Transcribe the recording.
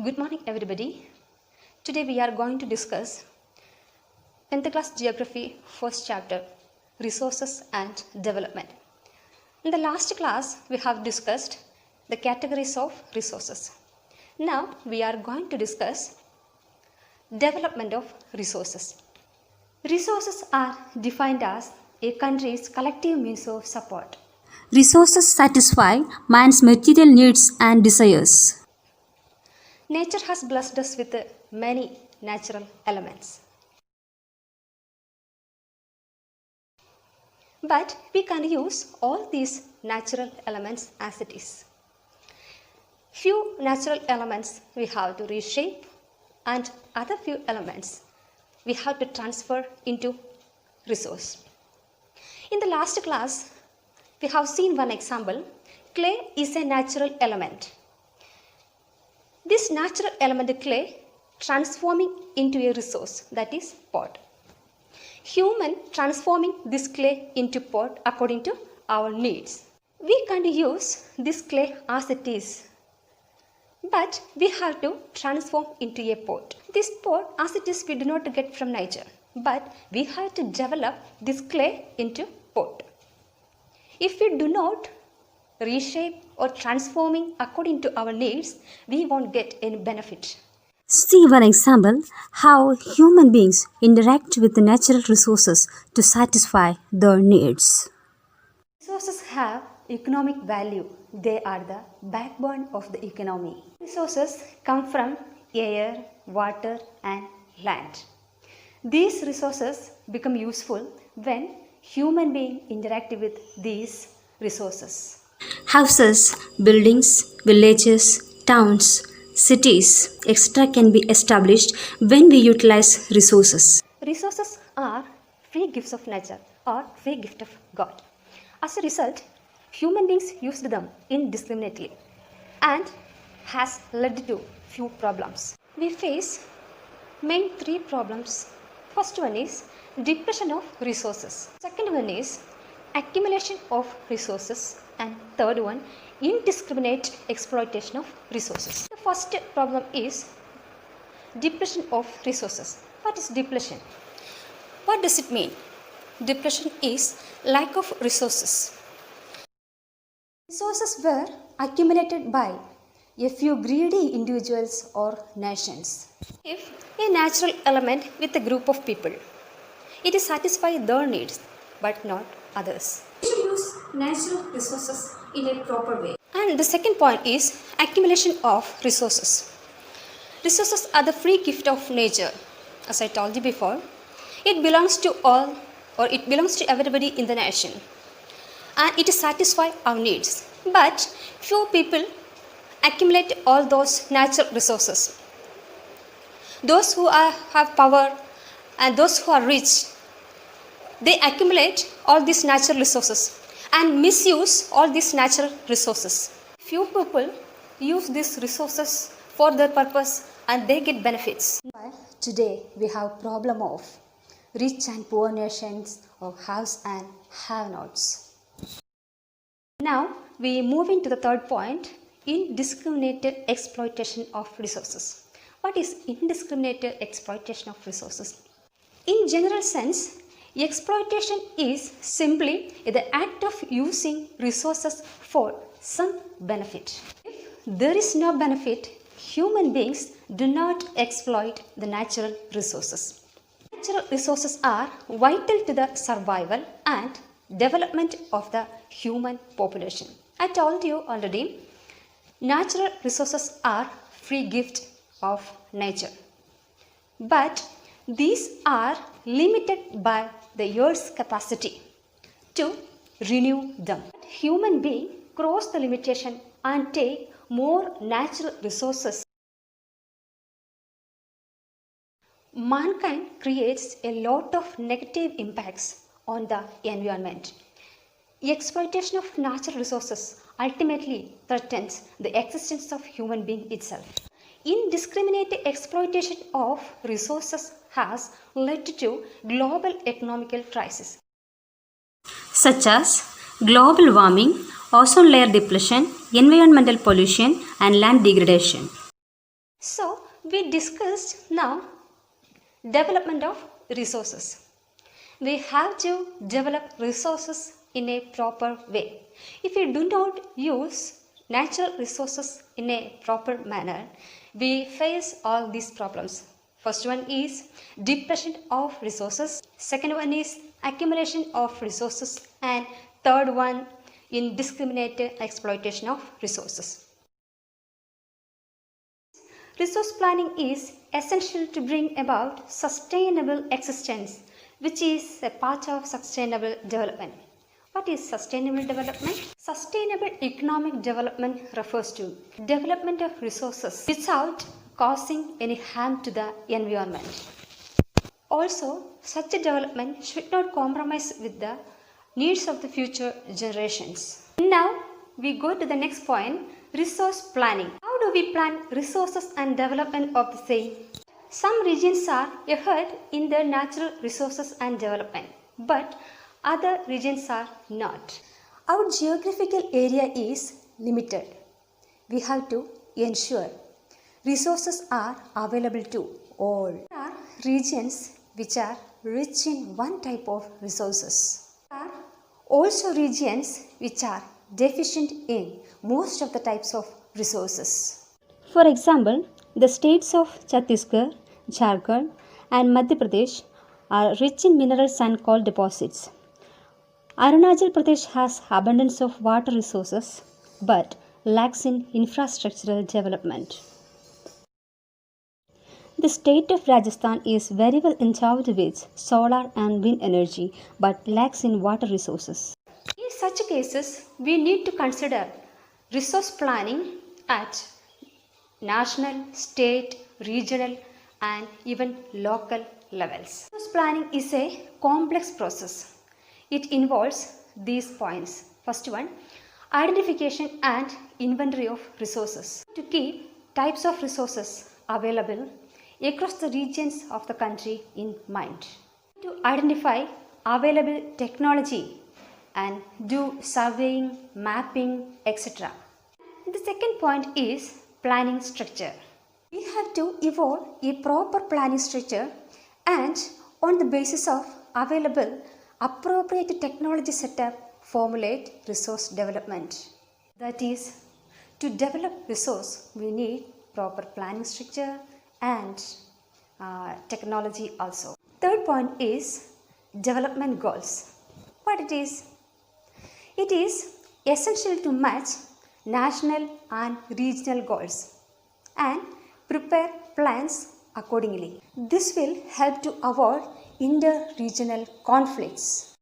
Good morning, everybody. Today we are going to discuss 10th class Geography, first chapter, Resources and Development. In the last class, we have discussed the categories of resources. Now we are going to discuss development of resources. Resources are defined as a country's collective means of support. Resources satisfy man's material needs and desires. Nature has blessed us with many natural elements. But we can use all these natural elements as it is. Few natural elements we have to reshape, and other few elements we have to transfer into resource. In the last class, we have seen one example. Clay is a natural element. This natural element clay transforming into a resource, that is pot. Human transforming this clay into pot according to our needs. We can use this clay as it is, but we have to transform into a pot. This pot as it is we do not get from nature, but we have to develop this clay into pot. If we do not reshape or transforming according to our needs, we won't get any benefit. See one example how human beings interact with the natural resources to satisfy their needs. Resources have economic value. They are the backbone of the economy. Resources come from air, water and land. These resources become useful when human beings interact with these resources. Houses, buildings, villages, towns, cities, etc. can be established when we utilize resources. Resources are free gifts of nature or free gift of God. As a result, human beings used them indiscriminately and has led to few problems. We face main three problems. First one is depletion of resources. Second one is accumulation of resources, and third one indiscriminate exploitation of resources. The first problem is depletion of resources. What is depletion? What does it mean? Depletion is lack of resources. Resources were accumulated by a few greedy individuals or nations. If a natural element with a group of people, it is satisfy their needs but not others. We should use natural resources in a proper way. And the second point is accumulation of resources. Resources are the free gift of nature. As I told you before, it belongs to all, or it belongs to everybody in the nation, and it satisfies our needs. But few people accumulate all those natural resources. Those who have power and those who are rich, they accumulate all these natural resources and misuse all these natural resources. Few people use these resources for their purpose and they get benefits. But today we have problem of rich and poor nations, of haves and have-nots. Now we move into the third point, indiscriminate exploitation of resources. What is indiscriminate exploitation of resources? In general sense, exploitation is simply the act of using resources for some benefit. If there is no benefit, human beings do not exploit the natural resources. Natural resources are vital to the survival and development of the human population. I told you already, natural resources are free gift of nature. But these are limited by the earth's capacity to renew them. Human beings cross the limitation and take more natural resources. Mankind creates a lot of negative impacts on the environment. Exploitation of natural resources ultimately threatens the existence of human being itself. Indiscriminate exploitation of resources has led to global economical crisis, such as global warming, ozone layer depletion, environmental pollution, and land degradation. So we discussed now development of resources. We have to develop resources in a proper way. If we do not use natural resources in a proper manner, we face all these problems. First one is depletion of resources. Second one is accumulation of resources. And third one, indiscriminate exploitation of resources. Resource planning is essential to bring about sustainable existence, which is a part of sustainable development. What is sustainable development? Sustainable economic development refers to development of resources without causing any harm to the environment. Also, such a development should not compromise with the needs of the future generations. Now, we go to the next point, resource planning. How do we plan resources and development of the same? Some regions are ahead in their natural resources and development, but other regions are not. Our geographical area is limited. We have to ensure resources are available to all. There are regions which are rich in one type of resources. There are also regions which are deficient in most of the types of resources. For example, the states of Chhattisgarh, Jharkhand, and Madhya Pradesh are rich in minerals and coal deposits. Arunachal Pradesh has abundance of water resources but lacks in infrastructural development. The state of Rajasthan is very well endowed with solar and wind energy but lacks in water resources. In such cases, we need to consider resource planning at national, state, regional, and even local levels. Resource planning is a complex process. It involves these points. First one, identification and inventory of resources. To keep types of resources available across the regions of the country in mind. To identify available technology and do surveying, mapping, etc. The second point is planning structure. We have to evolve a proper planning structure and on the basis of available appropriate technology setup formulate resource development. That is, to develop resource we need proper planning structure and technology also. Third point is development goals. What it is? It is essential to match national and regional goals and prepare plans accordingly. This will help to avoid inter-regional conflicts.